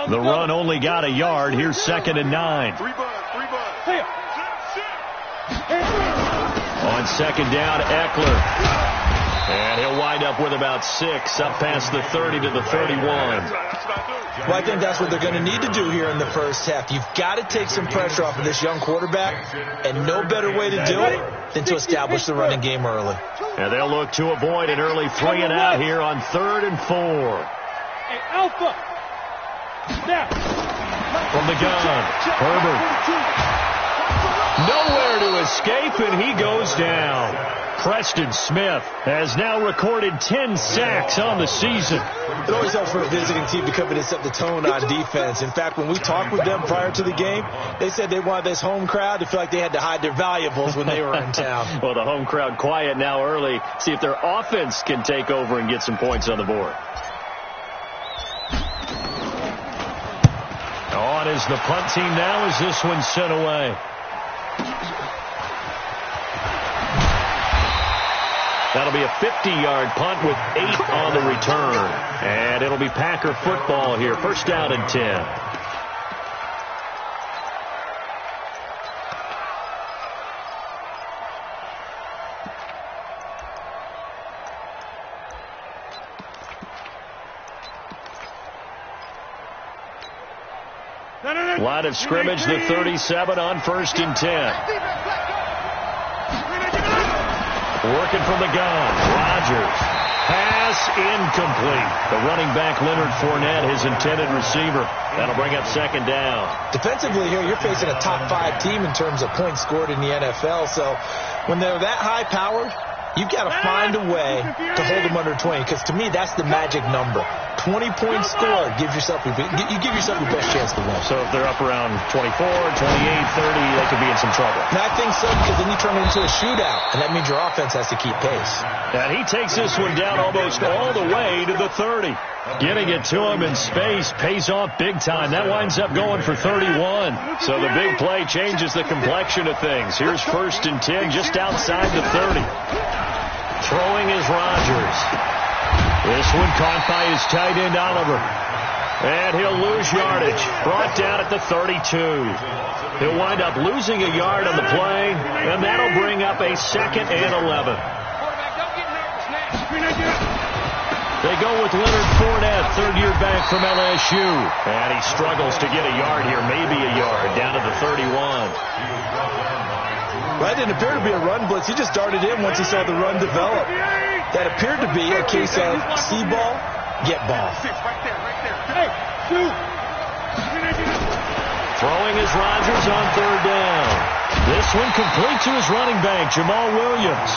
The run only got a yard. Here's 2nd and 9. On 2nd down, Eckler. And he'll wind up with about 6, up past the 30 to the 31. Well, I think that's what they're going to need to do here in the first half. You've got to take some pressure off of this young quarterback, and no better way to do it than to establish the running game early. And they'll look to avoid an early 3 and out here on 3rd and 4. Hey, Alpha. Snap. From the gun, Herbert. Nowhere to escape, and he goes down. Preston Smith has now recorded 10 sacks on the season. It always helps for a visiting team to come in and set the tone on defense. In fact, when we talked with them prior to the game, they said they wanted this home crowd to feel like they had to hide their valuables when they were in town. Well, the home crowd quiet now early. See if their offense can take over and get some points on the board. On is the punt team now as this one's sent away. That'll be a 50-yard punt with 8 on the return. And it'll be Packer football here. 1st down and 10. Line of scrimmage, the 37 on 1st and 10. Working from the gun. Rodgers. Pass incomplete. The running back, Leonard Fournette, his intended receiver. That'll bring up 2nd down. Defensively here, you're facing a top 5 team in terms of points scored in the NFL. So when they're that high-powered, you've got to find a way to hold them under 20. Because to me, that's the magic number. 20 points scored. You give yourself your best chance to win. So if they're up around 24, 28, 30, they could be in some trouble. And I think so, because then you turn it into a shootout, and that means your offense has to keep pace. And he takes this one down almost all the way to the 30. Getting it to him in space pays off big time. That winds up going for 31. So the big play changes the complexion of things. Here's 1st and 10 just outside the 30. Throwing is Rodgers. This one caught by his tight end, Oliver. And he'll lose yardage. Brought down at the 32. He'll wind up losing a yard on the play, and that'll bring up a 2nd and 11. They go with Leonard Fournette, 3rd-year back from LSU. And he struggles to get a yard here, maybe a yard, down to the 31. Well, that didn't appear to be a run blitz. He just darted in once he saw the run develop. That appeared to be a case of see ball, get ball. Hey, shoot. Throwing is Rodgers on 3rd down. This one complete to his running back, Jamal Williams.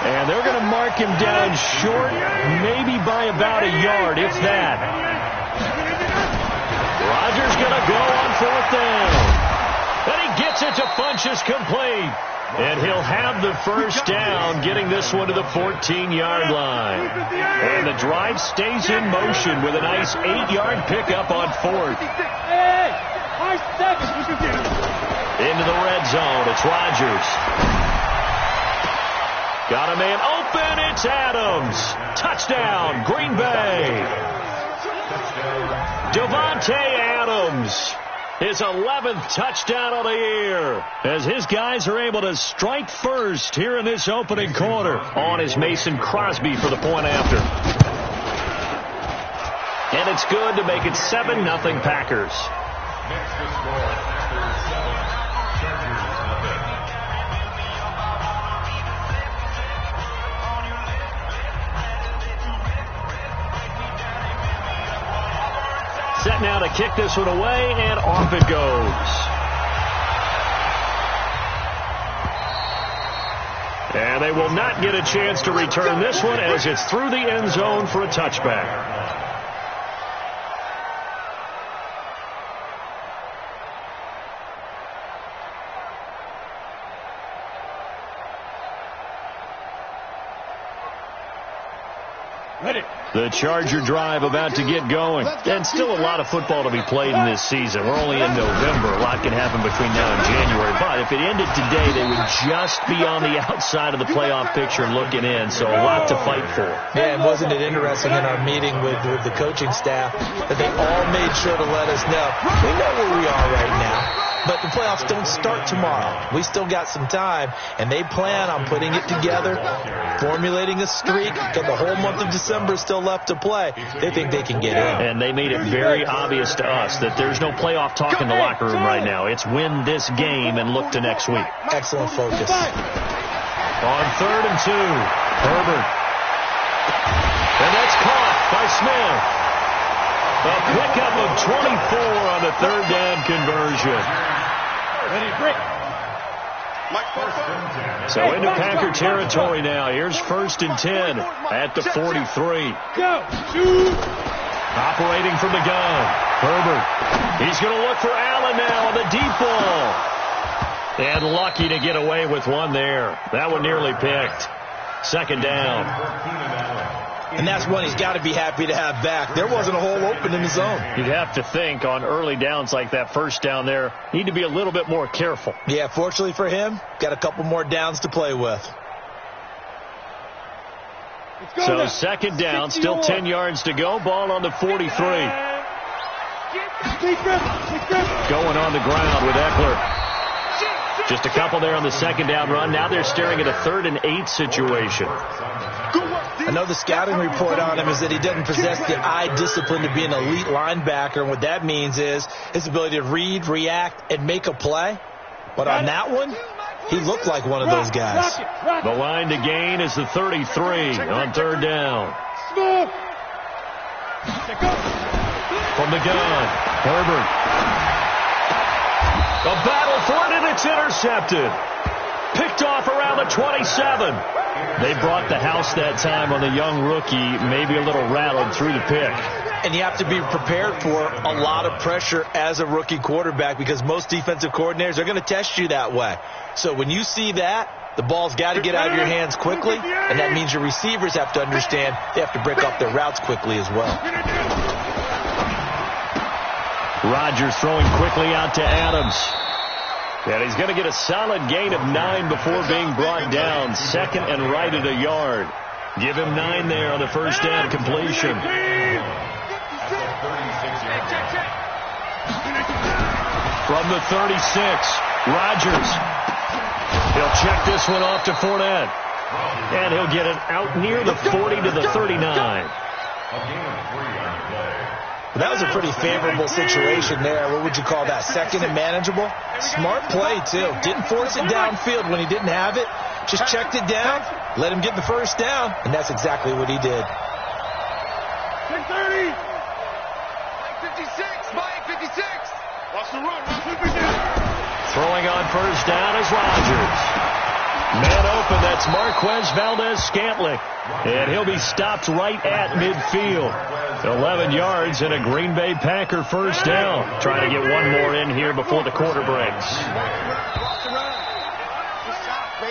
And they're going to mark him down short, maybe by about a yard, if that. Rodgers going to go on 4th down. And he gets it to Funchess complete. And he'll have the 1st down, getting this one to the 14-yard line. And the drive stays in motion with a nice 8-yard pickup on 4th. Into the red zone, it's Rodgers. Got a man open, it's Adams. Touchdown, Green Bay. Devontae Adams. His 11th touchdown of the year as his guys are able to strike first here in this opening quarter. On is Mason Crosby for the point after. And it's good to make it 7-0 Packers. Set now to kick this one away, and off it goes. And they will not get a chance to return this one as it's through the end zone for a touchback. Ready. The Charger drive about to get going. And still a lot of football to be played in this season. We're only in November. A lot can happen between now and January. But if it ended today, they would just be on the outside of the playoff picture looking in. So a lot to fight for. Yeah, and wasn't it interesting in our meeting with the coaching staff that they all made sure to let us know, we know where we are right now. But the playoffs don't start tomorrow. We still got some time, and they plan on putting it together, formulating a streak. Got the whole month of December still left to play. They think they can get in. And they made it very obvious to us that there's no playoff talk in the locker room right now. It's win this game and look to next week. Excellent focus. On 3rd and 2, Herbert. And that's caught by Smith. A pickup of 24 on the 3rd down conversion. So into Packer territory now. Here's 1st and 10 at the 43. Operating from the gun. Herbert. He's going to look for Allen now on the deep ball. And lucky to get away with one there. That one nearly picked. 2nd down. And that's one he's got to be happy to have back. There wasn't a hole open in the zone. You'd have to think on early downs like that 1st down there, need to be a little bit more careful. Yeah, fortunately for him, got a couple more downs to play with. So 2nd down, still 10 yards to go. Ball on the 43. Going on the ground with Eckler. Just a couple there on the 2nd down run. Now they're staring at a 3rd and 8 situation. I know the scouting report on him is that he doesn't possess the eye discipline to be an elite linebacker. And what that means is his ability to read, react, and make a play. But on that one, he looked like one of those guys. The line to gain is the 33 on 3rd down. From the gun, Herbert. A battle for it, and it's intercepted. Picked off around the 27. They brought the house that time on the young rookie, maybe a little rattled through the pick. And you have to be prepared for a lot of pressure as a rookie quarterback because most defensive coordinators are going to test you that way. So when you see that, the ball's got to get out of your hands quickly, and that means your receivers have to understand they have to break up their routes quickly as well. Rodgers throwing quickly out to Adams. And he's going to get a solid gain of 9 before being brought down. 2nd and right at a yard. Give him 9 there on the 1st down completion. From the 36, Rodgers. He'll check this one off to Fournette. And he'll get it out near the 40 to the 39. That was a pretty favorable situation there. What would you call that? 2nd and manageable? Smart play, too. Didn't force it downfield when he didn't have it. Just checked it down, let him get the 1st down, and that's exactly what he did. 10-30. Mike 56. Mike 56. Watch the run. Throwing on 1st down is Rodgers. Man open, that's Marquez Valdez-Scantling. And he'll be stopped right at midfield. 11 yards and a Green Bay Packer 1st down. Trying to get one more in here before the quarter breaks.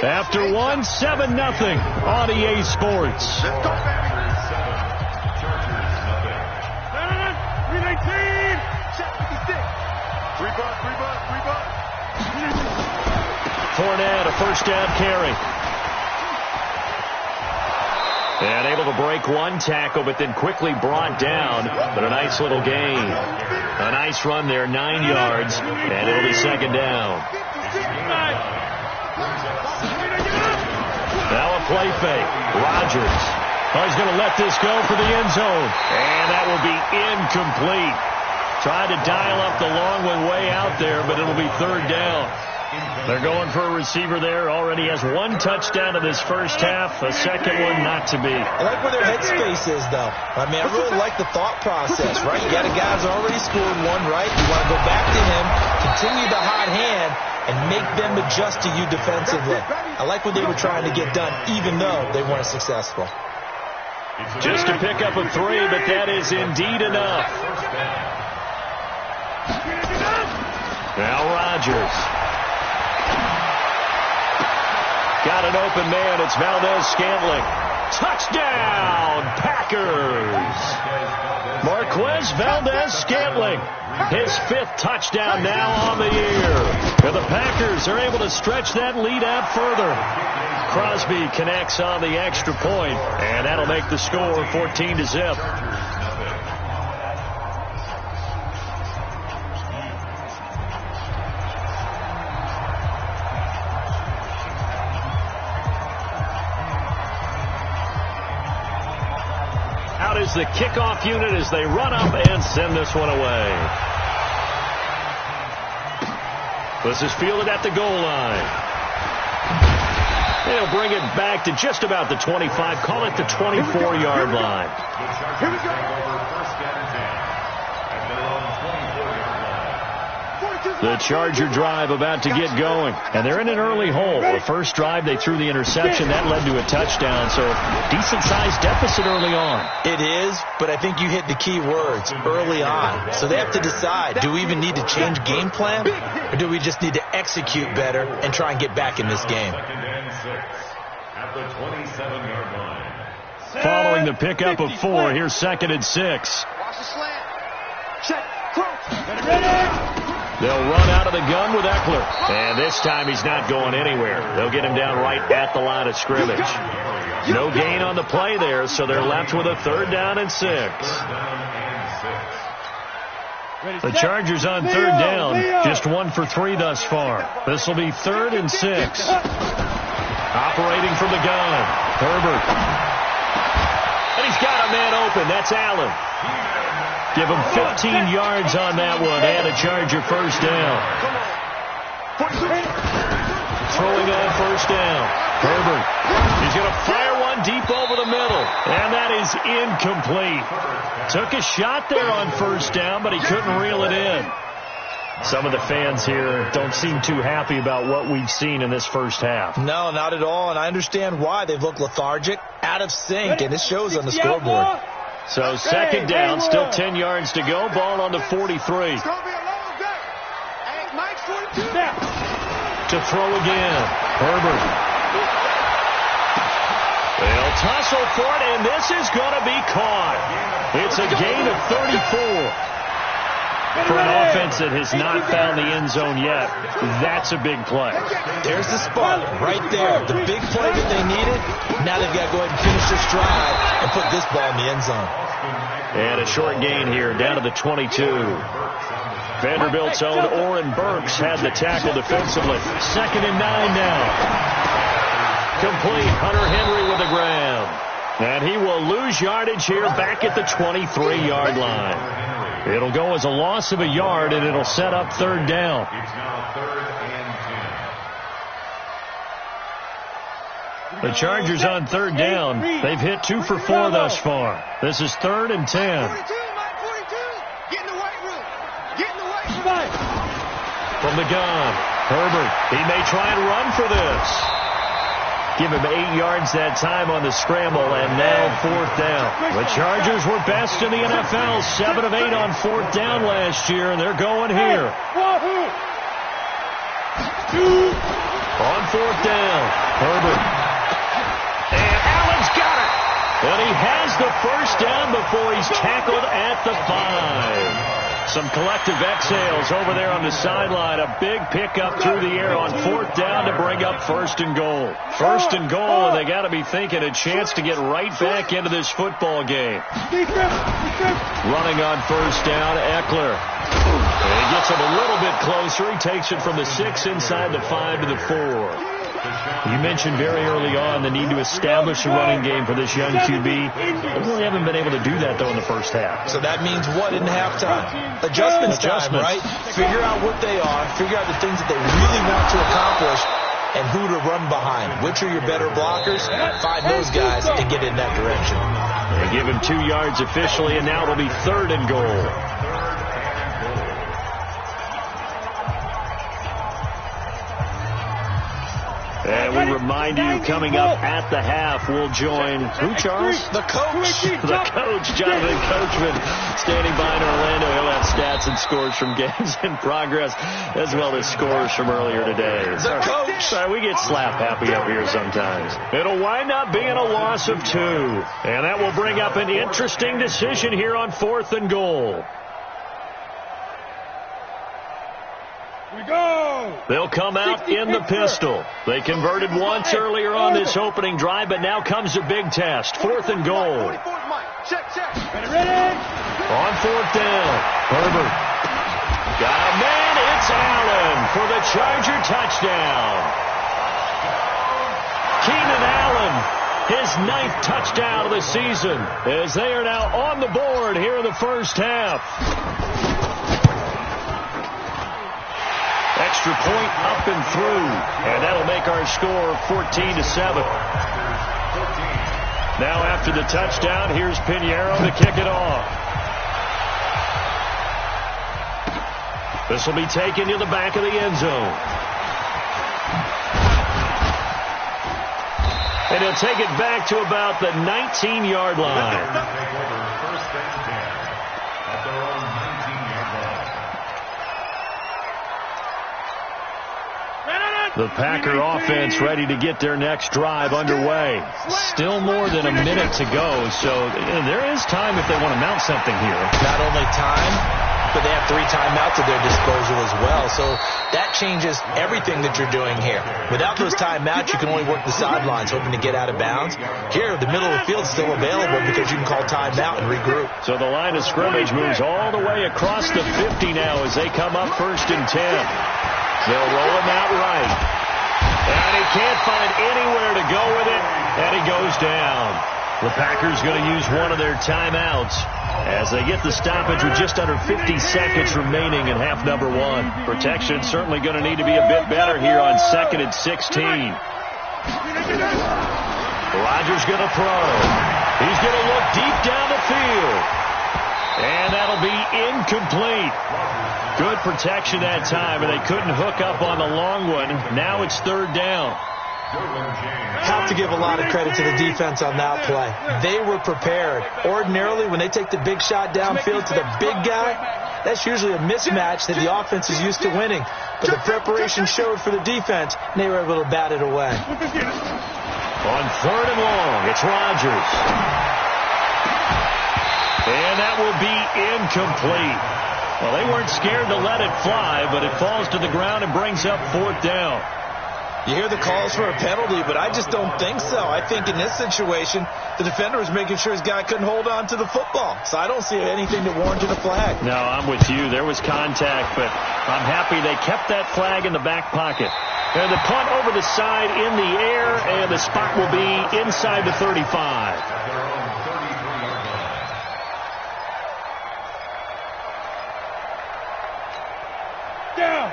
After one, 7-0 on EA Sports. 319. 3 bucks. Fournette, a 1st down carry. And able to break one tackle, but then quickly brought down. But a nice little gain. A nice run there, 9 yards, and it'll be 2nd down. Now a play fake. Rodgers. Oh, he's going to let this go for the end zone. And that will be incomplete. Tried to dial up the long one way out there, but it'll be 3rd down. They're going for a receiver there. Already has 1 touchdown in this 1st half. A 2nd one not to be. I like where their headspace is, though. I mean, I really like the thought process, right? You got a guy who's already scored one, right? You want to go back to him, continue the hot hand, and make them adjust to you defensively. I like what they were trying to get done, even though they weren't successful. Just to pick up a 3, but that is indeed enough. Now Rodgers. Got an open man. It's Valdez-Scantling. Touchdown, Packers! Marquez Valdez-Scantling, his 5th touchdown now on the year. And the Packers are able to stretch that lead out further. Crosby connects on the extra point, and that'll make the score 14-0. Out is the kickoff unit as they run up and send this one away. This is fielded at the goal line. They'll bring it back to just about the 25, call it the 24-yard line. Here we go. The Charger drive about to get going, and they're in an early hole. The first drive, they threw the interception. That led to a touchdown, so decent-sized deficit early on. It is, but I think you hit the key words, early on. So they have to decide, do we even need to change game plan, or do we just need to execute better and try and get back in this game? At the 27-yard line. Following the pickup of 4, here's 2nd and 6. Watch the slant. Check. Crouch. Ready. They'll run out of the gun with Eckler. And this time he's not going anywhere. They'll get him down right at the line of scrimmage. No gain on the play there, so they're left with a 3rd down and 6. The Chargers on 3rd down, just 1 for 3 thus far. This will be 3rd and 6. Operating from the gun, Herbert. And he's got a man open. That's Allen. Give him 15 yards on that one and a Charger first down. Throwing on 1st down. Herbert. He's going to fire one deep over the middle. And that is incomplete. Took a shot there on 1st down, but he couldn't reel it in. Some of the fans here don't seem too happy about what we've seen in this first half. No, not at all, and I understand why. They've looked lethargic, out of sync, and it shows on the scoreboard. So 2nd down, still 10 yards to go. Ball on the 43. It's going to be a long day. Hey, Mike's 42. To throw again. Herbert. They'll tussle for it, and this is going to be caught. It's a gain of 34. For an offense that has not found the end zone yet, that's a big play. There's the spot right there. The big play that they needed. Now they've got to go ahead and finish this drive and put this ball in the end zone. And a short gain here, down to the 22. Vanderbilt's own Oren Burks had the tackle defensively. 2nd and 9 now. Complete. Hunter Henry with the grab. And he will lose yardage here back at the 23-yard line. It'll go as a loss of a yard, and it'll set up 3rd down. It's now 3rd and 10. The Chargers on 3rd down. They've hit 2 for 4 thus far. This is 3rd and 10. 42, Mike 42. Get in the weight room. Get in the weight room. From the gun, Herbert. He may try and run for this. Give him 8 yards that time on the scramble, and now 4th down. The Chargers were best in the NFL, 7 of 8 on 4th down last year, and they're going here. On 4th down, Herbert. And Allen's got it. And he has the first down before he's tackled at the 5. Some collective exhales over there on the sideline. A big pickup through the air on 4th down to bring up 1st and goal. 1st and goal, and they got to be thinking a chance to get right back into this football game. Running on 1st down, Eckler. And he gets him a little bit closer. He takes it from the 6 inside the 5 to the 4. You mentioned very early on the need to establish a running game for this young QB. They really haven't been able to do that, though, in the first half. So that means what in halftime? Adjustments time, right? Figure out what they are, figure out the things that they really want to accomplish, and who to run behind. Which are your better blockers? Find those guys and get in that direction. They give him 2 yards officially, and now it'll be 3rd and goal. And we remind you, coming up at the half, we'll join, who, Charles? The coach. The coach, Jonathan Coachman, standing by in Orlando. He'll have stats stats and scores from games in progress, as well as scores from earlier today. Sorry, we get slap happy up here sometimes. It'll wind up being a loss of 2. And that will bring up an interesting decision here on 4th and goal. We go. They'll come out in the pistol. They converted once earlier on this opening drive, but now comes a big test. 4th and goal. Check. Ready. On 4th down, Herbert. Got a man. It's Allen for the Charger touchdown. Keenan Allen, his 9th touchdown of the season, as they are now on the board here in the first half. Extra point up and through, and that'll make our score 14-7. Now after the touchdown, here's Pinheiro to kick it off. This will be taken to the back of the end zone. And he'll take it back to about the 19-yard line. The Packer offense ready to get their next drive underway. Still more than a minute to go, so there is time if they want to mount something here. Not only time, but they have 3 timeouts at their disposal as well. So that changes everything that you're doing here. Without those timeouts, you can only work the sidelines, hoping to get out of bounds. Here, the middle of the field is still available because you can call timeout and regroup. So the line of scrimmage moves all the way across the 50 now as they come up 1st and 10. They'll roll him out right. And he can't find anywhere to go with it, and he goes down. The Packers going to use one of their timeouts as they get the stoppage with just under 50 seconds remaining in half number 1. Protection certainly going to need to be a bit better here on 2nd and 16. Rodgers going to throw. He's going to look deep down the field. And that'll be incomplete. Good protection that time, and they couldn't hook up on the long one. Now it's 3rd down. Have to give a lot of credit to the defense on that play. They were prepared. Ordinarily, when they take the big shot downfield to the big guy, that's usually a mismatch that the offense is used to winning. But the preparation showed for the defense, and they were able to bat it away. On 3rd and long, it's Rodgers. And that will be incomplete. Well, they weren't scared to let it fly, but it falls to the ground and brings up 4th down. You hear the calls for a penalty, but I just don't think so. I think in this situation, the defender was making sure his guy couldn't hold on to the football. So I don't see anything that warranted a flag. No, I'm with you. There was contact, but I'm happy they kept that flag in the back pocket. And the punt over the side in the air, and the spot will be inside the 35.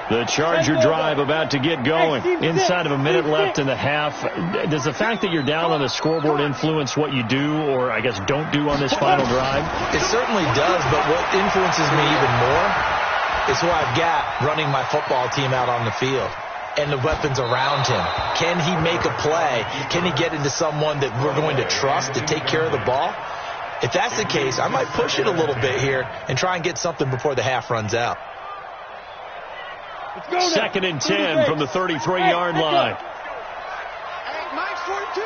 The Charger drive about to get going. Inside of a minute left in the half. Does the fact that you're down on the scoreboard influence what you do, or I guess don't do on this final drive? It certainly does, but what influences me even more is who I've got running my football team out on the field and the weapons around him. Can he make a play? Can he get into someone that we're going to trust to take care of the ball? If that's the case, I might push it a little bit here and try and get something before the half runs out. 2nd and 10 from the 33-yard line. Hey, Mike's 42.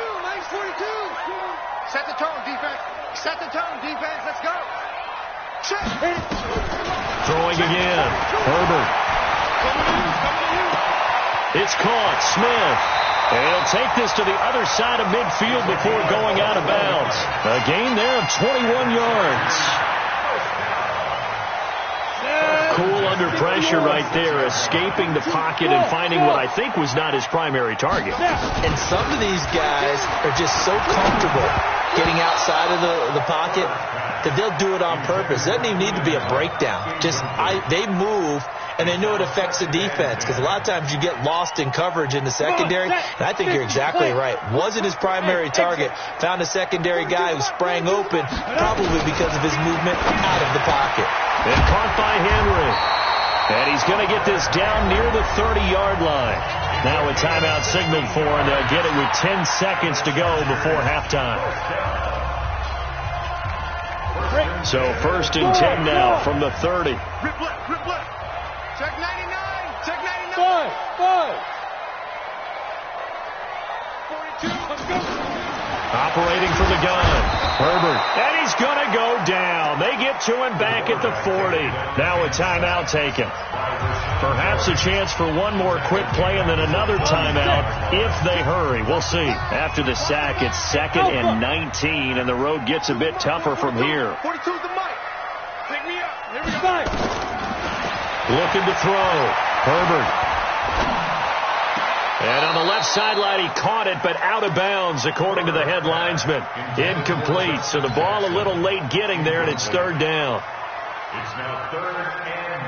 Set the tone, defense. Let's go. Check. Throwing again. Herbert. It's caught. Smith. And he'll take this to the other side of midfield before going out of bounds. A gain there of 21 yards. Cool under pressure right there, escaping the pocket and finding what I think was not his primary target. And some of these guys are just so comfortable getting outside of the pocket that they'll do it on purpose. It doesn't even need to be a breakdown. They move, and they know it affects the defense, because a lot of times you get lost in coverage in the secondary, and I think you're exactly right. Wasn't his primary target. Found a secondary guy who sprang open, probably because of his movement out of the pocket. And caught by Henry. And he's going to get this down near the 30-yard line. Now a timeout signaled for, and they'll get it with 10 seconds to go before halftime. So 1st and 10 now from the 30. Rip left, rip left. Check 99, check 99. 5. 42, let's go. Operating from the gun. Herbert. And he's going to go down. They get to him back at the 40. Now a timeout taken. Perhaps a chance for one more quick play and then another timeout if they hurry. We'll see. After the sack, it's 2nd and 19, and the road gets a bit tougher from here. 42's the mic. Take me up. Here we go. Back. Looking to throw. Herbert. And on the left sideline, he caught it, but out of bounds, according to the head linesman. Incomplete. So the ball a little late getting there, and it's 3rd down. It's now 3rd and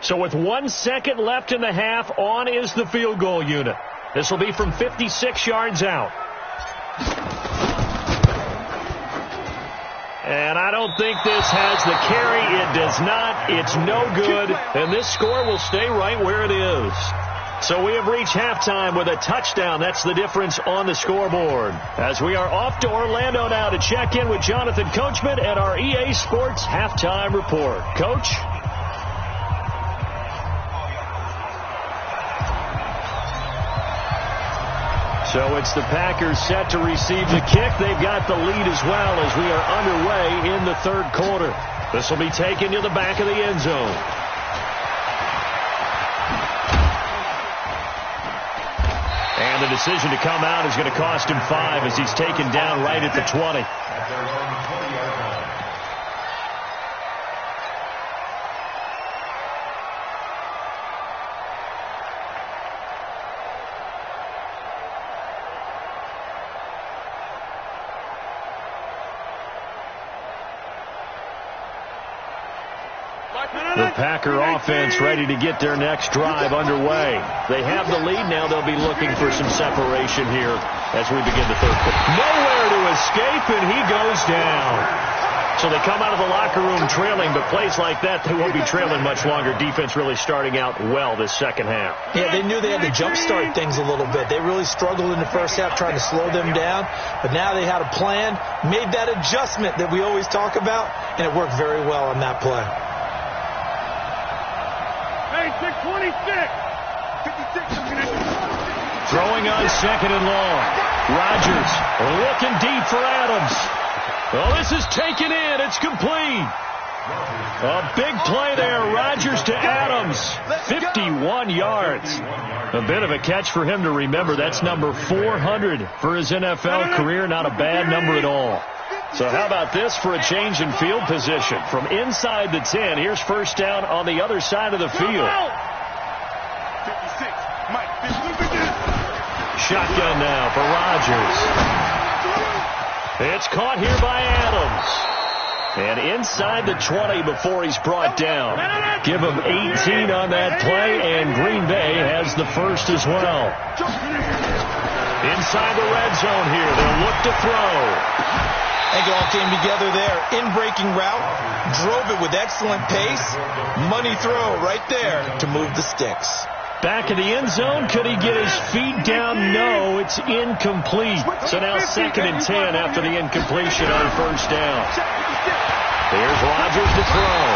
19. So with 1 second left in the half, on is the field goal unit. This will be from 56 yards out. And I don't think this has the carry. It does not. It's no good. And this score will stay right where it is. So we have reached halftime with a touchdown. That's the difference on the scoreboard. As we are off to Orlando now to check in with Jonathan Coachman and our EA Sports Halftime Report. Coach? So it's the Packers set to receive the kick. They've got the lead as well as we are underway in the 3rd quarter. This will be taken to the back of the end zone. And the decision to come out is going to cost him 5 as he's taken down right at the 20. The Packer offense ready to get their next drive underway. They have the lead now. They'll be looking for some separation here as we begin the 3rd quarter. Nowhere to escape, and he goes down. So they come out of the locker room trailing, but plays like that, they won't be trailing much longer. Defense really starting out well this 2nd half. Yeah, they knew they had to jumpstart things a little bit. They really struggled in the 1st half trying to slow them down, but now they had a plan, made that adjustment that we always talk about, and it worked very well on that play. 26. 56. Throwing on 2nd and long. Rodgers looking deep for Adams. Well, this is taken in. It's complete. A big play there. Rodgers to Adams. 51 yards. A bit of a catch for him to remember. That's number 400 for his NFL career. Not a bad number at all. So how about this for a change in field position? From inside the 10, here's 1st down on the other side of the field. 56. Mike, Shotgun now for Rodgers. It's caught here by Adams. And inside the 20 before he's brought down. Give him 18 on that play, and Green Bay has the 1st as well. Inside the red zone here, they'll look to throw. I think it all came together there. In-breaking route, drove it with excellent pace. Money throw right there to move the sticks. Back in the end zone, could he get his feet down? No, it's incomplete. So now 2nd and 10 after the incompletion on 1st down. Here's Rodgers to throw.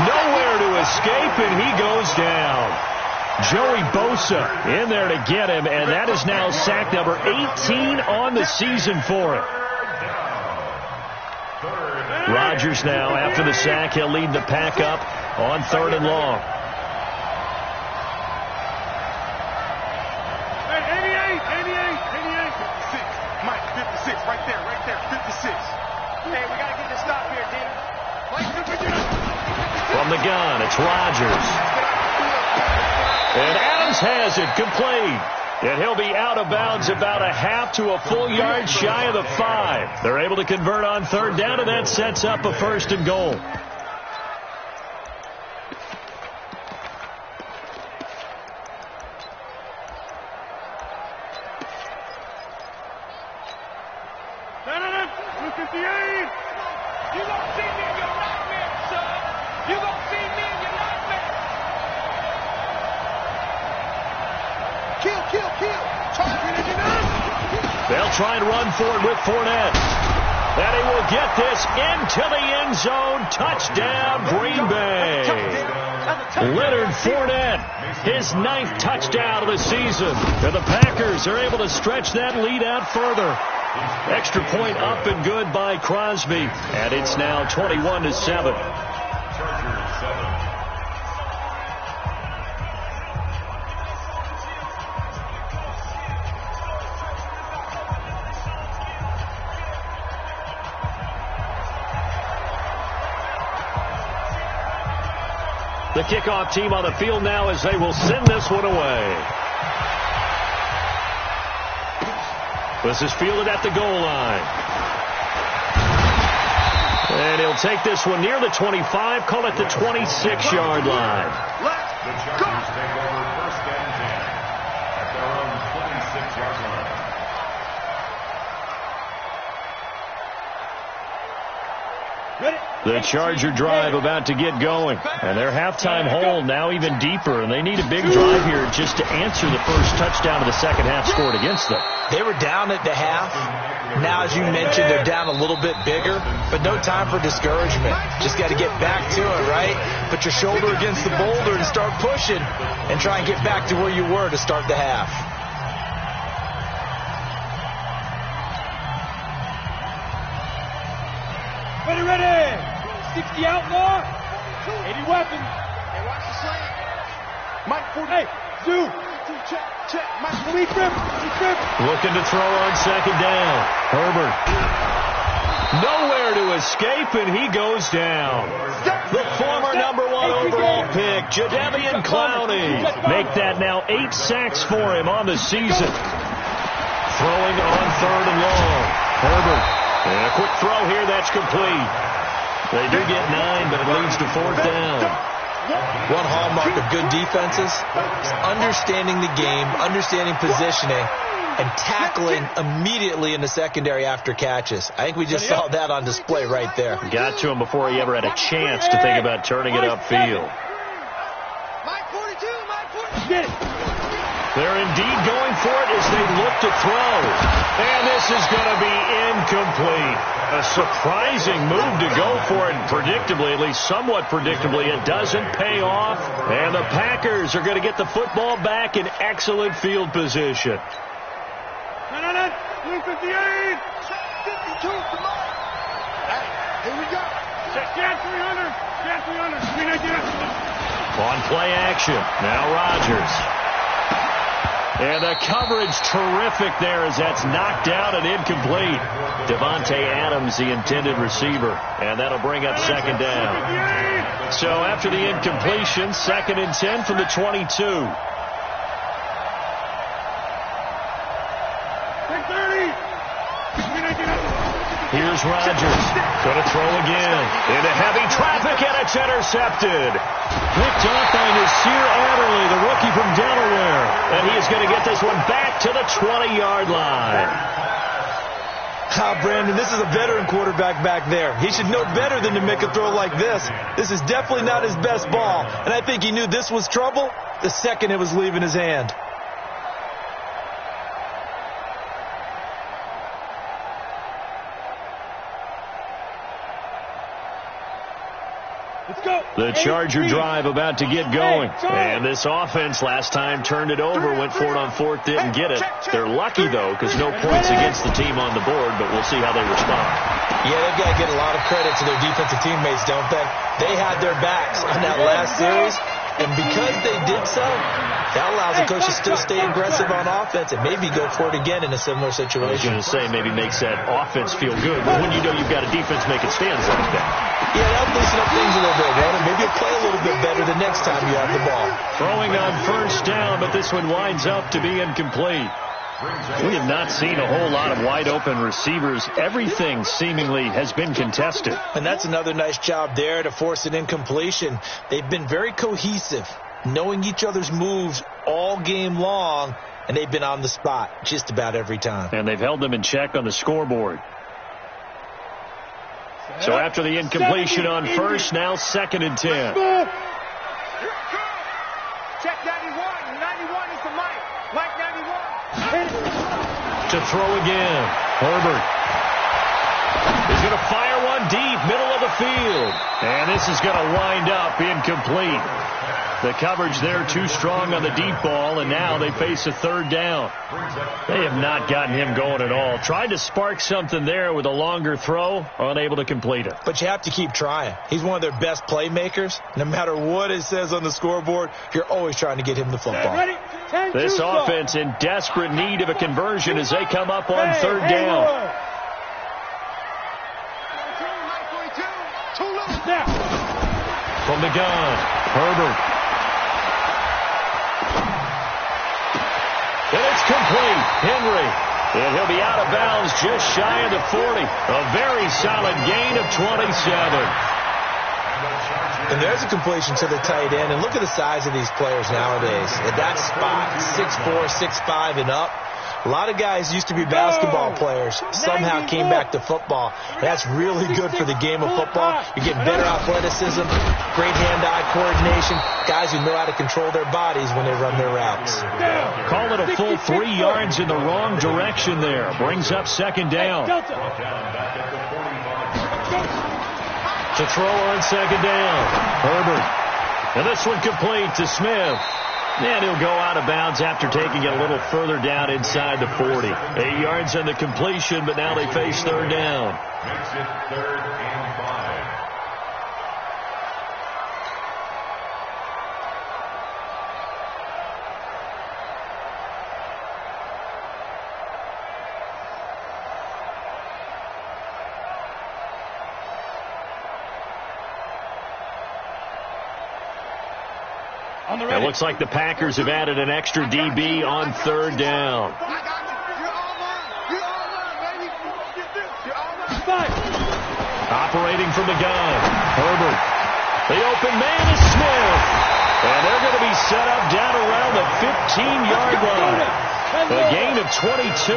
Nowhere to escape, and he goes down. Joey Bosa in there to get him, and that is now sack number 18 on the season for him. Rodgers now, after the sack, he'll lead the pack up on 3rd and long. 88. 56. Mike, 56. Right there. 56. Hey, we got to get this stop here, D. From the gun, it's Rodgers. And Adams has it complete. And he'll be out of bounds about a half to a full yard shy of the 5. They're able to convert on 3rd down, and that sets up a 1st and goal. You gonna see me in your nightmare, son. You gonna see me in your nightmare. Kill. Charge me, They'll try and run for it with Fournette. And he will get this into the end zone. Touchdown, Green Bay. Leonard Fournette, his 9th touchdown of the season. And the Packers are able to stretch that lead out further. Extra point up and good by Crosby. And it's now 21-7. The kickoff team on the field now as they will send this one away. This is fielded at the goal line. And he'll take this one near the 25, call it the 26-yard line. The Chargers take over 1st and 10 at their own 26-yard line. The Charger drive about to get going. And their halftime hole now even deeper. And they need a big drive here just to answer the first touchdown of the second half scored against them. They were down at the half. Now, as you mentioned, they're down a little bit bigger. But no time for discouragement. Just got to get back to it, right? Put your shoulder against the boulder and start pushing. And try and get back to where you were to start the half. Ready. 60 outlaw. 80 weapons. Hey, watch the slant. Mike 40. Hey, Zoo. Check. Mike 40. We trip. Looking to throw on second down. Herbert. Nowhere to escape, and he goes down. The former number 1 overall pick, Jadeveon Clowney. Make that now 8 sacks for him on the season. Throwing on 3rd and long. Herbert. And a quick throw here, that's complete. They do get 9, but it leads to 4th down. One hallmark of good defenses is understanding the game, understanding positioning, and tackling immediately in the secondary after catches. I think we just saw that on display right there. Got to him before he ever had a chance to think about turning it upfield. Mike 42. Get it. They're indeed going for it as they look to throw. And this is going to be incomplete. A surprising move to go for it. And predictably, at least somewhat predictably, it doesn't pay off. And the Packers are going to get the football back in excellent field position. 358. 52. Come on. Hey, here we go. Jan 300. On play action. Now Rodgers. And the coverage terrific there as that's knocked down and incomplete. Devontae Adams, the intended receiver. And that'll bring up second down. So after the incompletion, 2nd and 10 from the 22. Here's Rodgers. Going to throw again. Into heavy traffic, and it's intercepted. Picked off by Nasir Adderley, the rookie from Delaware. And he is going to get this one back to the 20-yard line. Brandon, this is a veteran quarterback back there. He should know better than to make a throw like this. This is definitely not his best ball. And I think he knew this was trouble the second it was leaving his hand. The Charger drive about to get going. And this offense last time turned it over, went for it on 4th, didn't get it. They're lucky, though, because no points against the team on the board, but we'll see how they respond. Yeah, they've got to get a lot of credit to their defensive teammates, don't they? They had their backs on that last series, and because they did so, that allows the coach to still stay aggressive on offense and maybe go for it again in a similar situation. I was going to say maybe makes that offense feel good, but when you know you've got a defense making stands like that. Yeah, that'll loosen up things a little bit, Ron, and maybe you'll play a little bit better the next time you have the ball. Throwing on 1st down, but this one winds up to be incomplete. We have not seen a whole lot of wide-open receivers. Everything seemingly has been contested. And that's another nice job there to force an incompletion. They've been very cohesive, knowing each other's moves all game long, and they've been on the spot just about every time. And they've held them in check on the scoreboard. So after the incompletion on 1st, now 2nd and 10. Check 91. 91 is the Mike. Mike 91. To throw again. Herbert is going to fire one deep, middle of the field. And this is going to wind up incomplete. The coverage there too strong on the deep ball, and now they face a third down. They have not gotten him going at all. Tried to spark something there with a longer throw, unable to complete it. But you have to keep trying. He's one of their best playmakers. No matter what it says on the scoreboard, you're always trying to get him the football. This offense in desperate need of a conversion as they come up on third down. From the gun, Herbert. And it's complete. Henry. And he'll be out of bounds just shy of the 40. A very solid gain of 27. And there's a completion to the tight end. And look at the size of these players nowadays. At that spot, 6'4", 6'5", and up. A lot of guys used to be basketball players, somehow came back to football. That's really good for the game of football. You get better athleticism, great hand-eye coordination, guys who know how to control their bodies when they run their routes. Call it a full 3 yards in the wrong direction there. Brings up second down. To throw on second down. Herbert. And this one complete to Smith. And he'll go out of bounds after taking it a little further down inside the 40. 8 yards on the completion, but now they face third down. Makes it 3rd and 5. It looks like the Packers have added an extra DB on third down. Operating from the gun, Herbert. The open man is Smith. And they're going to be set up down around the 15-yard line. A gain of 22.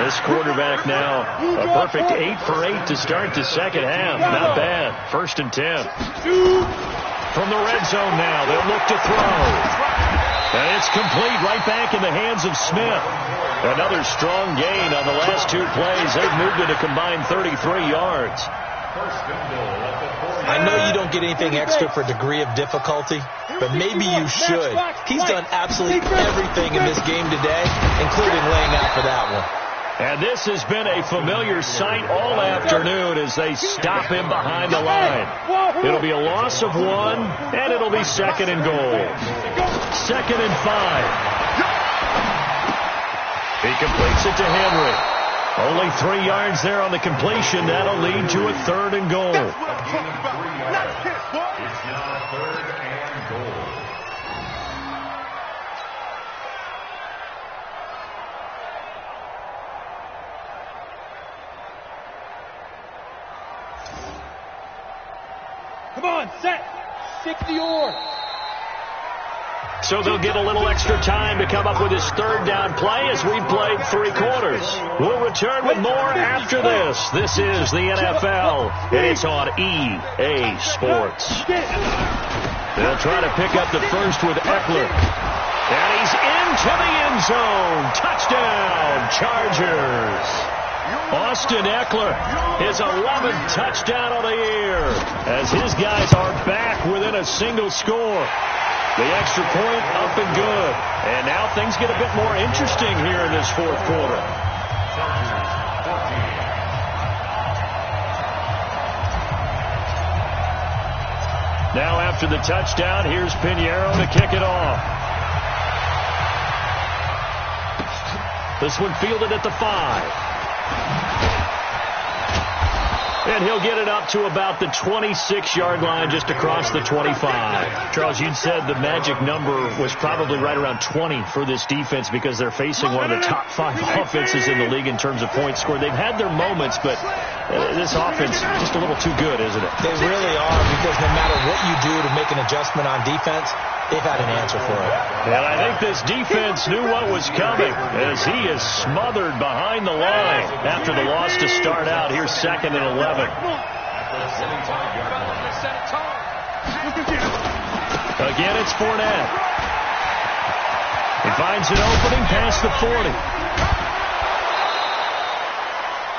This quarterback now a perfect 8 for 8 to start the second half. Not bad. 1st and 10. From the red zone now, they'll look to throw. And it's complete right back in the hands of Smith. Another strong gain on the last 2 plays. They've moved it a combined 33 yards. I know you don't get anything extra for degree of difficulty, but maybe you should. He's done absolutely everything in this game today, including laying out for that one. And this has been a familiar sight all afternoon as they stop him behind the line. It'll be a loss of 1, and it'll be 2nd and goal. 2nd and 5. He completes it to Henry. Only 3 yards there on the completion. That'll lead to a 3rd and goal. It's now 3rd and goal. Come on, set. 60-yard. So they'll get a little extra time to come up with his third down play as we've played 3 quarters. We'll return with more after this. This is the NFL, and it's on EA Sports. They'll try to pick up the first with Eckler. And he's into the end zone. Touchdown, Chargers. Austin Eckler, his 11th touchdown of the year, as his guys are back within a single score. The extra point up and good. And now things get a bit more interesting here in this 4th quarter. Now after the touchdown, here's Pinheiro to kick it off. This one fielded at the 5. And he'll get it up to about the 26-yard line, just across the 25. Charles, you'd said the magic number was probably right around 20 for this defense because they're facing one of the top 5 offenses in the league in terms of points scored. They've had their moments, but this offense just a little too good, isn't it? They really are, because no matter what you do to make an adjustment on defense, they've had an answer for it. And I think this defense knew what was coming as he is smothered behind the line after the loss to start out. Here's 2nd and 11. Again, it's Fournette. He finds an opening past the 40.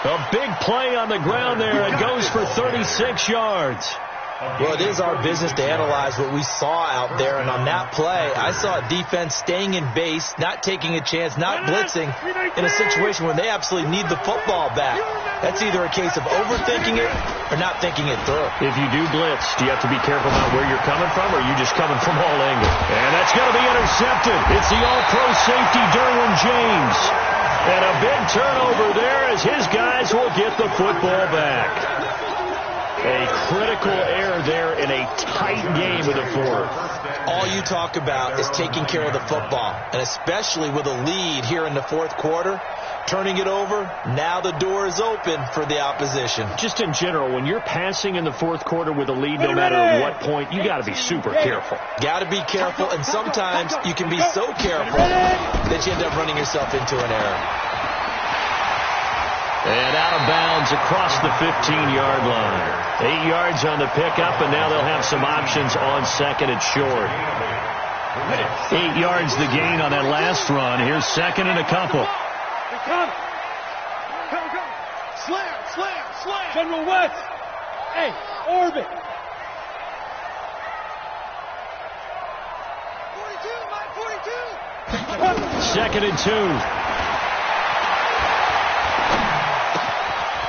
A big play on the ground there. It goes for 36 yards. Well, it is our business to analyze what we saw out there, and on that play, I saw a defense staying in base, not taking a chance, not blitzing in a situation where they absolutely need the football back. That's either a case of overthinking it or not thinking it through. If you do blitz, do you have to be careful about where you're coming from, or are you just coming from all angles? And that's going to be intercepted. It's the all-pro safety, Derwin James. And a big turnover there as his guys will get the football back. A critical error there in a tight game of the fourth. All you talk about is taking care of the football, and especially with a lead here in the fourth quarter, turning it over, now the door is open for the opposition. Just in general, when you're passing in the fourth quarter with a lead, no matter what point, you got to be super careful. Got to be careful, and sometimes you can be so careful that you end up running yourself into an error. And out of bounds across the 15-yard line. 8 yards on the pickup, and now they'll have some options on second and short. 8 yards the gain on that last run. Here's second and a couple. Come. Slam. General West. Hey, orbit. 42. Second and 2.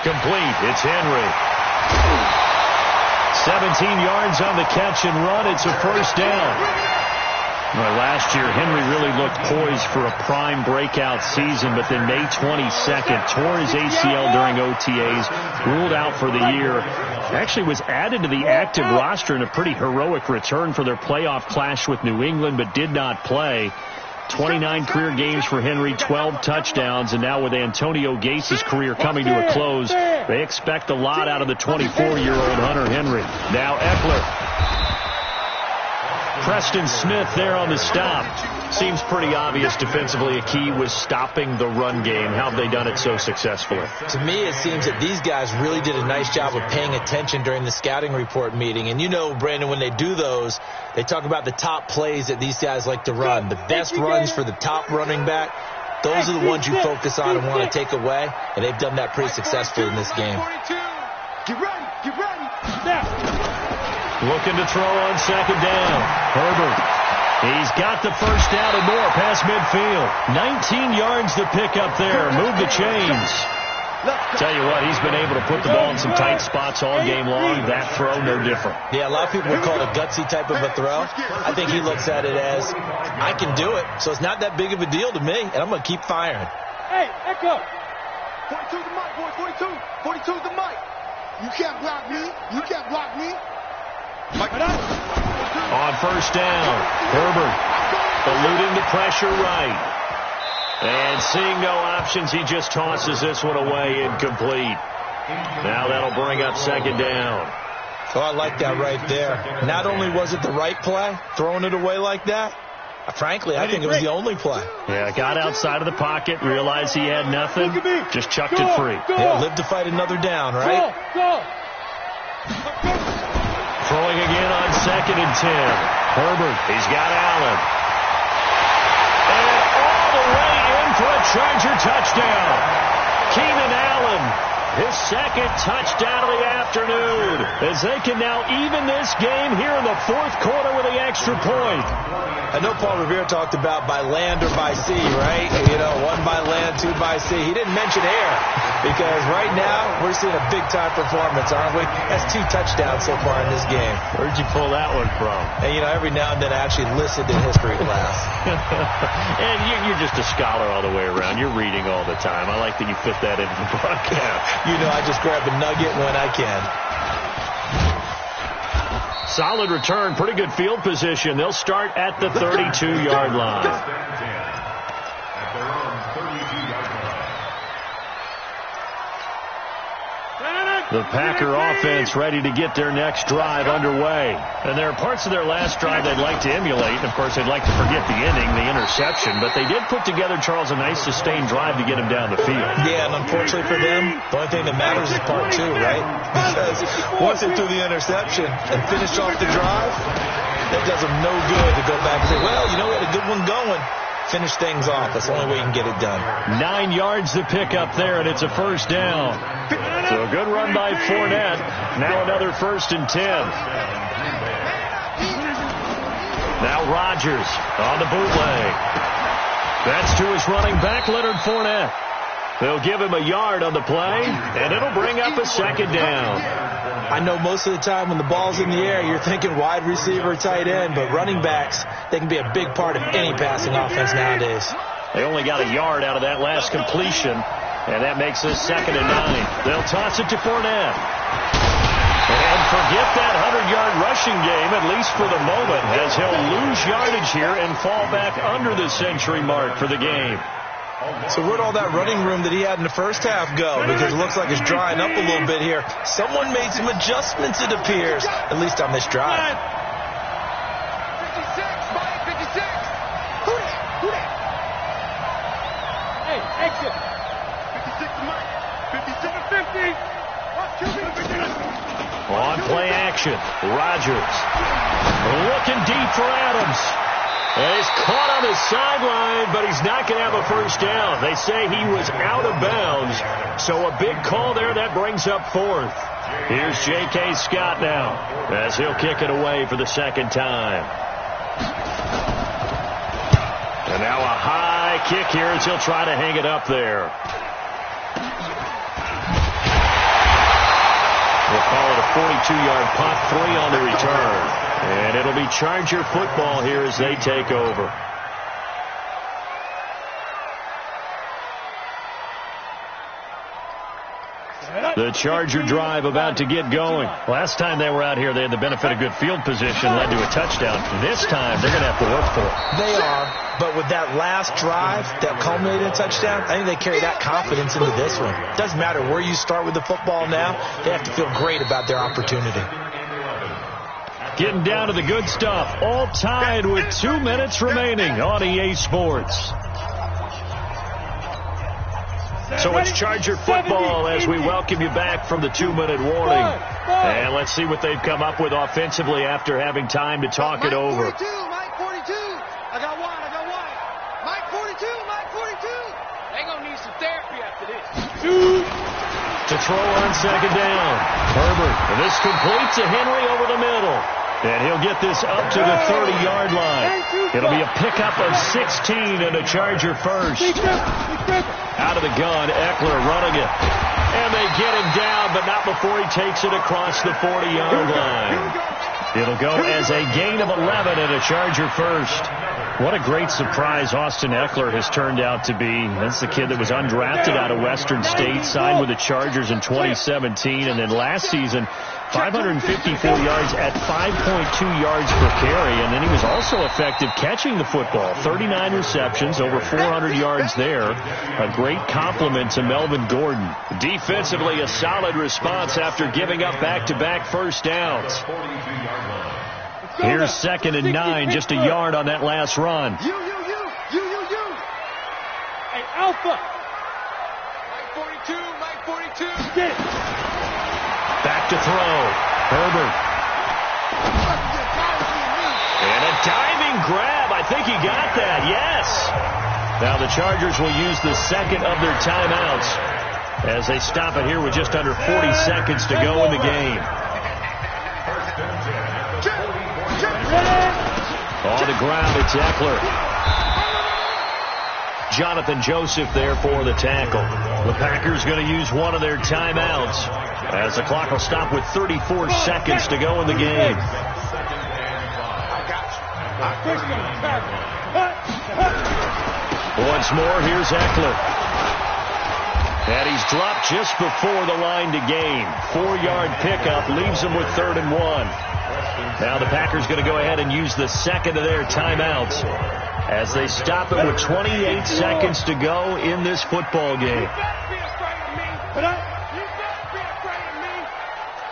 Complete. It's Henry. 17 yards on the catch and run. It's a first down. Well, last year, Henry really looked poised for a prime breakout season, but then May 22nd, tore his ACL during OTAs, ruled out for the year. Actually was added to the active roster in a pretty heroic return for their playoff clash with New England, but did not play. 29 career games for Henry, 12 touchdowns, and now with Antonio Gase's career coming to a close, they expect a lot out of the 24-year-old Hunter Henry. Now Eckler. Preston Smith there on the stop. Seems pretty obvious defensively a key was stopping the run game. How have they done it so successfully? To me, it seems that these guys really did a nice job of paying attention during the scouting report meeting. And you know, Brandon, when they do those, they talk about the top plays that these guys like to run. The best runs for the top running back, those are the ones you focus on and want to take away. And they've done that pretty successfully in this game. Get ready. Looking to throw on second down. Herbert. He's got the first down and more past midfield. 19 yards to pick up there. Move the chains. Tell you what, he's been able to put the ball in some tight spots all game long. That throw, no different. Yeah, a lot of people would call it a gutsy type of a throw. I think he looks at it as, I can do it, so it's not that big of a deal to me, and I'm going to keep firing. Hey, Echo. 42 the mic, boy. 42 the mic. You can't block me. On first down, Herbert eluding the pressure right. And seeing no options, he just tosses this one away, incomplete. Now that'll bring up second down. Oh, I like that right there. Not only was it the right play, throwing it away like that, frankly, I think it was the only play. Yeah, got outside of the pocket, realized he had nothing, just chucked it free. Yeah, live to fight another down, right? Go. Throwing again on second and 10. Herbert, he's got Allen. And all the way in for a Charger touchdown. Keenan Allen, his second touchdown of the afternoon, as they can now even this game here in the fourth quarter with the extra point. I know Paul Revere talked about by land or by sea, right? You know, one by land, two by sea. He didn't mention air because right now we're seeing a big-time performance, aren't we? That's 2 touchdowns so far in this game. Where'd you pull that one from? And, you know, every now and then I actually listened in history class. And you're just a scholar all the way around. You're reading all the time. I like that you fit that into the broadcast. You know, I just grab a nugget when I can. Solid return, pretty good field position. They'll start at the 32-yard line. The Packer offense ready to get their next drive underway. And there are parts of their last drive they'd like to emulate. Of course, they'd like to forget the inning, the interception. But they did put together, Charles, a nice sustained drive to get him down the field. Yeah, and unfortunately for them, the only thing that matters is part 2, right? Because once they threw the interception and finished off the drive, that does them no good to go back and say, well, you know, we had a good one going. Finish things off. That's the only way you can get it done. 9 yards to pick up there, and it's a first down. So a good run by Fournette. Now another 1st and 10. Now Rodgers on the bootleg. That's to his running back, Leonard Fournette. They'll give him a yard on the play, and it'll bring up a 2nd down. I know most of the time when the ball's in the air, you're thinking wide receiver, tight end, but running backs, they can be a big part of any passing offense nowadays. They only got a yard out of that last completion, and that makes us 2nd and 9. They'll toss it to Fournette. And forget that 100-yard rushing game, at least for the moment, as he'll lose yardage here and fall back under the century mark for the game. So where'd all that running room that he had in the first half go? Because it looks like it's drying up a little bit here. Someone made some adjustments, it appears, at least on this drive. 56, Mike, 56. Who that? Hey, exit. 56, Mike. 57, 50. Watch QB. On play action, Rodgers looking deep for Adams. He's caught on the sideline, but he's not going to have a first down. They say he was out of bounds, so a big call there. That brings up 4th. Here's J.K. Scott now, as he'll kick it away for the 2nd time. And now a high kick here as he'll try to hang it up there. We'll call it a 42-yard punt, 3 on the return. And it'll be Charger football here as they take over. The Charger drive about to get going. Last time they were out here, they had the benefit of good field position, led to a touchdown. This time, they're going to have to work for it. They are, but with that last drive that culminated in a touchdown, I think they carry that confidence into this one. Doesn't matter where you start with the football now, they have to feel great about their opportunity. Getting down to the good stuff, all tied with 2 minutes remaining on EA Sports. So it's Charger football as we welcome you back from the 2-minute warning. And let's see what they've come up with offensively after having time to talk it over. Mike 42. I got one. Mike 42. They're going to need some therapy after this. To throw on 2nd down. Herbert. And this completes to Henry over the middle. And he'll get this up to the 30-yard line. It'll be a pickup of 16 and a Charger first. Out of the gun, Eckler running it. And they get him down, but not before he takes it across the 40-yard line. It'll go as a gain of 11 and a Charger first. What a great surprise Austin Eckler has turned out to be. That's the kid that was undrafted out of Western State, signed with the Chargers in 2017, and then last season, 554 yards at 5.2 yards per carry, and then he was also effective catching the football. 39 receptions, over 400 yards there. A great compliment to Melvin Gordon. Defensively, a solid response after giving up back-to-back first downs. Here's 2nd and 9, just a yard on that last run. You. Hey, Alpha. Mike 42. Get it. Back to throw. Herbert. And a diving grab. I think he got that. Yes. Now the Chargers will use the 2nd of their timeouts as they stop it here with just under 40 seconds to go in the game. On the ground, it's Eckler. Jonathan Joseph there for the tackle. The Packers going to use one of their timeouts as the clock will stop with 34 seconds to go in the game. Once more, here's Eckler. And he's dropped just before the line to gain. 4-yard pickup leaves him with 3rd and 1. Now the Packers going to go ahead and use the 2nd of their timeouts as they stop it with 28 seconds to go in this football game.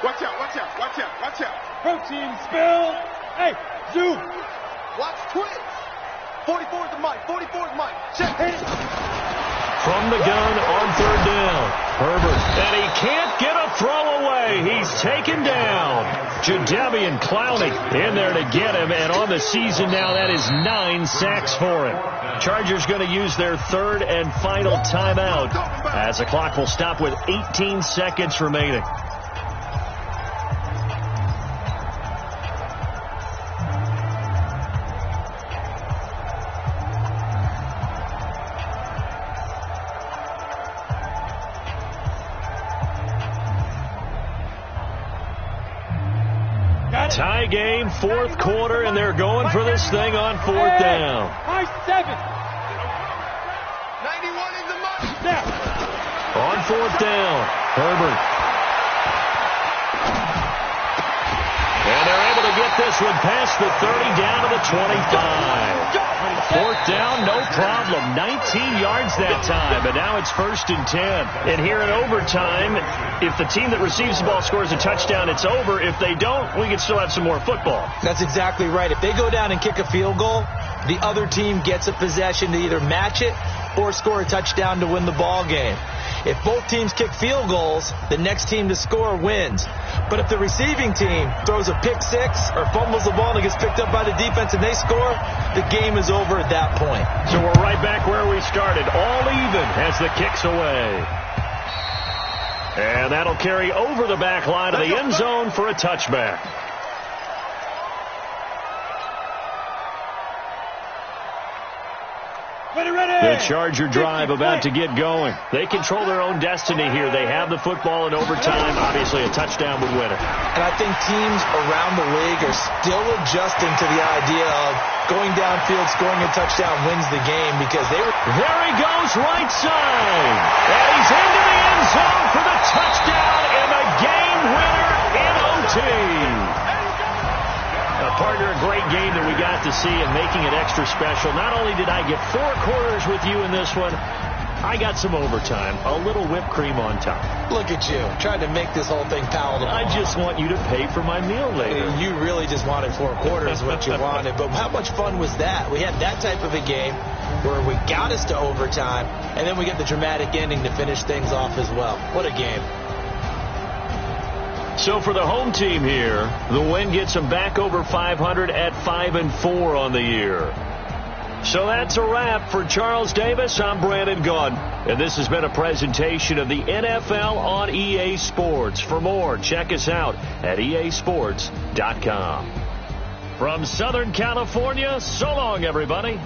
Watch out. Protein spill. Hey, zoom. Watch twins. 44 is the Mike. Check. From the gun on 3rd down. Herbert. And he can't get a throw away. He's taken down. Jadeveon Clowney in there to get him, and on the season now, that is 9 sacks for him. Chargers going to use their third and final timeout as the clock will stop with 18 seconds remaining. Tie game, fourth quarter, and they're going for this thing on fourth down. High 7. 91 in the money. Snap. On fourth down, Herbert. And they're able to get this one past the 30 down to the 25. Fourth down, no problem. 19 yards that time, and now it's 1st and 10. And here in overtime, if the team that receives the ball scores a touchdown, it's over. If they don't, we can still have some more football. That's exactly right. If they go down and kick a field goal, the other team gets a possession to either match it or score a touchdown to win the ball game. If both teams kick field goals, the next team to score wins. But if the receiving team throws a pick six or fumbles the ball and it gets picked up by the defense and they score, the game is over at that point. So we're right back where we started, all even as the kick's away. And that'll carry over the back line of the end zone for a touchback. The Charger drive about to get going. They control their own destiny here. They have the football in overtime. Obviously, a touchdown would win it. And I think teams around the league are still adjusting to the idea of going downfield, scoring a touchdown wins the game because they were... There he goes, right side. And he's into the end zone for the touchdown and the game winner in OT. Partner, a great game that we got to see and making it extra special. Not only did I get 4 quarters with you in this one, I got some overtime, a little whipped cream on top. Look at you, trying to make this whole thing palatable. I just want you to pay for my meal later. You really just wanted 4 quarters, what you wanted. But how much fun was that? We had that type of a game where we got us to overtime, and then we get the dramatic ending to finish things off as well. What a game. So for the home team here, the win gets them back over 500 at 5-4 on the year. So that's a wrap for Charles Davis. I'm Brandon Gaudin, and this has been a presentation of the NFL on EA Sports. For more, check us out at easports.com. From Southern California, so long, everybody.